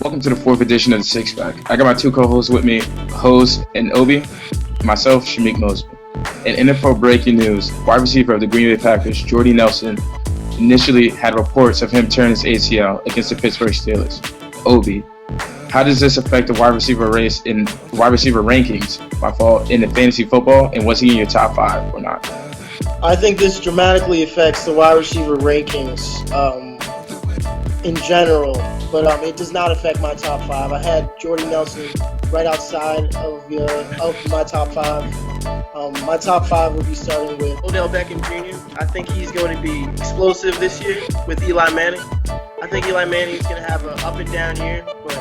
welcome to the fourth edition of the Six Pack. I got my two co-hosts with me, Hose and Obi, and myself, Shamik Mosby. In NFL breaking news, wide receiver of the Green Bay Packers, Jordy Nelson, initially had reports of him tearing his ACL against the Pittsburgh Steelers. Obi, how does this affect the wide receiver race in wide receiver rankings, in the fantasy football, and was he in your top 5 or not? I think this dramatically affects the wide receiver rankings in general, but it does not affect my top 5. I had Jordy Nelson right outside of my top 5. My top 5 would be starting with Odell Beckham Jr. I think he's going to be explosive this year with Eli Manning. I think Eli Manning is going to have an up and down year, but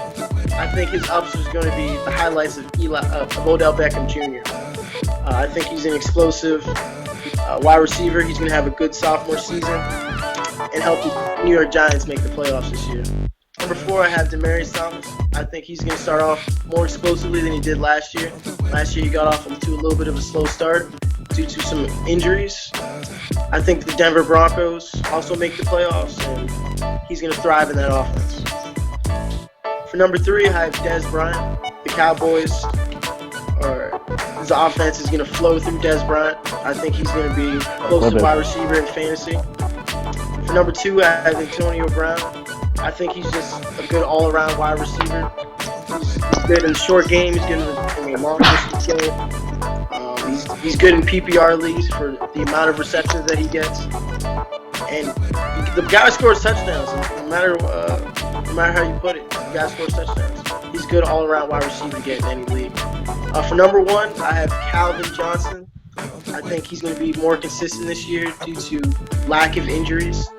I think his ups is going to be the highlights of Odell Beckham Jr. I think he's an explosive wide receiver. He's going to have a good sophomore season and help the New York Giants make the playoffs this year. Number 4, I have Demaryius Thomas. I think he's going to start off more explosively than he did last year. Last year he got off to a little bit of a slow start due to some injuries. I think the Denver Broncos also make the playoffs, and he's going to thrive in that offense. For number 3, I have Dez Bryant. The Cowboys, his offense is going to flow through Dez Bryant. I think he's going to be a close to wide receiver in fantasy. For number 2, I have Antonio Brown. I think he's just a good all-around wide receiver. He's good in the short game. He's good in the long distance game. He's good in PPR leagues for the amount of receptions that he gets. And the guy scores touchdowns. No matter how you put it, the guy scores touchdowns. He's good all-around wide receiver to get in any league. For number 1, I have Calvin Johnson. I think he's going to be more consistent this year due to lack of injuries.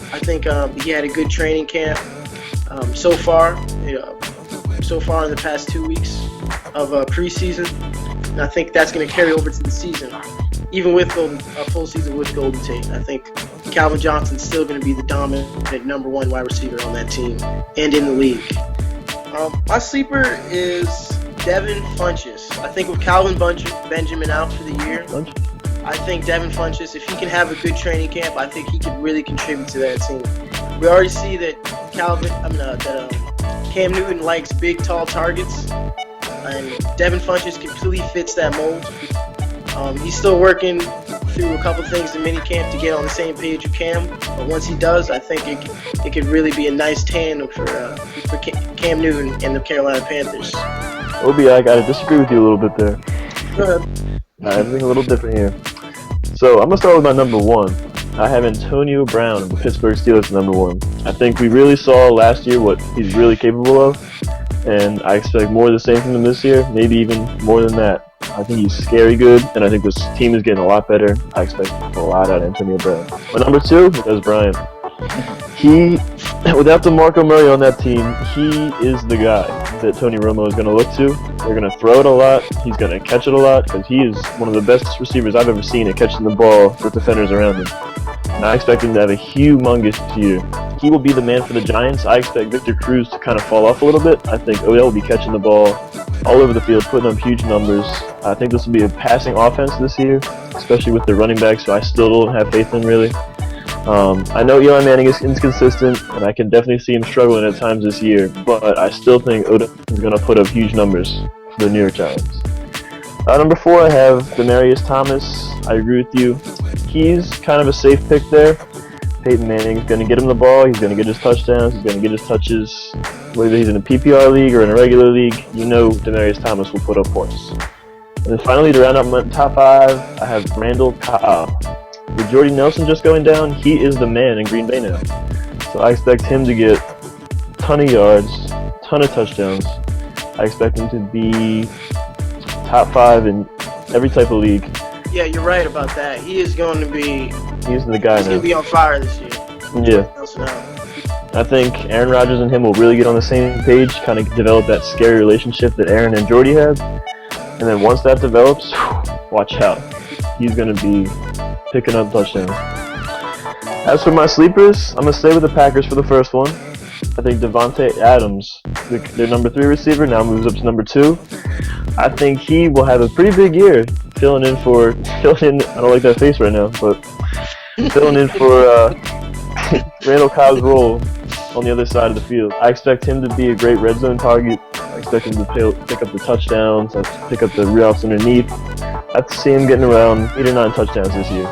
I think he had a good training camp so far in the past 2 weeks of preseason. And I think that's going to carry over to the season. Even with a full season with Golden Tate, I think Calvin Johnson's still going to be the dominant number 1 wide receiver on that team and in the league. My sleeper is Devin Funchess. I think with Calvin Benjamin out for the year, I think Devin Funchess, if he can have a good training camp, I think he could really contribute to that team. We already see that Cam Newton likes big, tall targets, and Devin Funchess completely fits that mold. He's still working through a couple things in minicamp to get on the same page with Cam, but once he does, I think it could really be a nice tandem for Cam Newton and the Carolina Panthers. Obi, I gotta disagree with you a little bit there. Go ahead. Everything a little different here. So I'm gonna start with my number 1. I have Antonio Brown of the Pittsburgh Steelers at number 1. I think we really saw last year what he's really capable of, and I expect more of the same from him this year, maybe even more than that. I think he's scary good, and I think this team is getting a lot better. I expect a lot out of Antonio Brown. My number 2 is Brian. Without DeMarco Murray on that team, he is the guy that Tony Romo is going to look to. They're going to throw it a lot. He's going to catch it a lot because he is one of the best receivers I've ever seen at catching the ball with defenders around him. And I expect him to have a humongous year. He will be the man for the Giants. I expect Victor Cruz to kind of fall off a little bit. I think Odell will be catching the ball all over the field, putting up huge numbers. I think this will be a passing offense this year, especially with the running backs, so I still don't have faith in really. I know Eli Manning is inconsistent, and I can definitely see him struggling at times this year, but I still think Odell is going to put up huge numbers for the New York Giants. Number 4, I have Demaryius Thomas. I agree with you. He's kind of a safe pick there. Peyton Manning's going to get him the ball. He's going to get his touchdowns. He's going to get his touches. Whether he's in a PPR league or in a regular league, you know Demaryius Thomas will put up points. And then finally, to round up my top 5, I have Randall Cobb. With Jordy Nelson just going down, he is the man in Green Bay now. So I expect him to get a ton of yards, a ton of touchdowns. I expect him to be top 5 in every type of league. Yeah, you're right about that. He is going to be. He's the guy now. He's going to be on fire this year. Yeah. I think Aaron Rodgers and him will really get on the same page, kind of develop that scary relationship that Aaron and Jordy have. And then once that develops, watch out. He's going to be picking up touchdowns. As for my sleepers, I'm going to stay with the Packers for the first one. I think Devontae Adams, their number 3 receiver, now moves up to number 2. I think he will have a pretty big year filling in, I don't like that face right now, but filling in for Randall Cobb's role on the other side of the field. I expect him to be a great red zone target. I expect him to pick up the touchdowns, pick up the routes underneath. I see him getting around 8 or 9 touchdowns this year.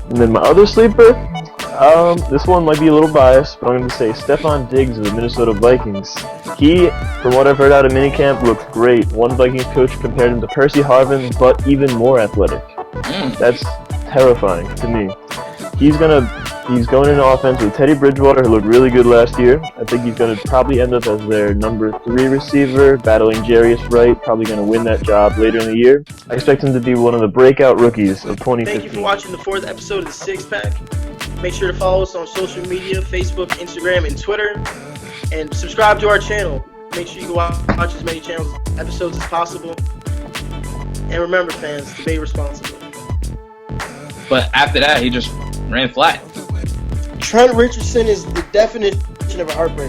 And then my other sleeper, this one might be a little biased, but I'm going to say Stephon Diggs of the Minnesota Vikings. He, from what I've heard out of minicamp, looked great. One Vikings coach compared him to Percy Harvin, but even more athletic. That's terrifying to me. He's going into offense with Teddy Bridgewater, who looked really good last year. I think he's going to probably end up as their number 3 receiver, battling Jarius Wright, probably going to win that job later in the year. I expect him to be one of the breakout rookies of 2015. Thank you for watching the 4th episode of the Six Pack. Make sure to follow us on social media, Facebook, Instagram, and Twitter. And subscribe to our channel. Make sure you go watch as many episodes as possible. And remember, fans, debate responsibly. But after that, he just ran flat. Trent Richardson is the definition of a heartbreak.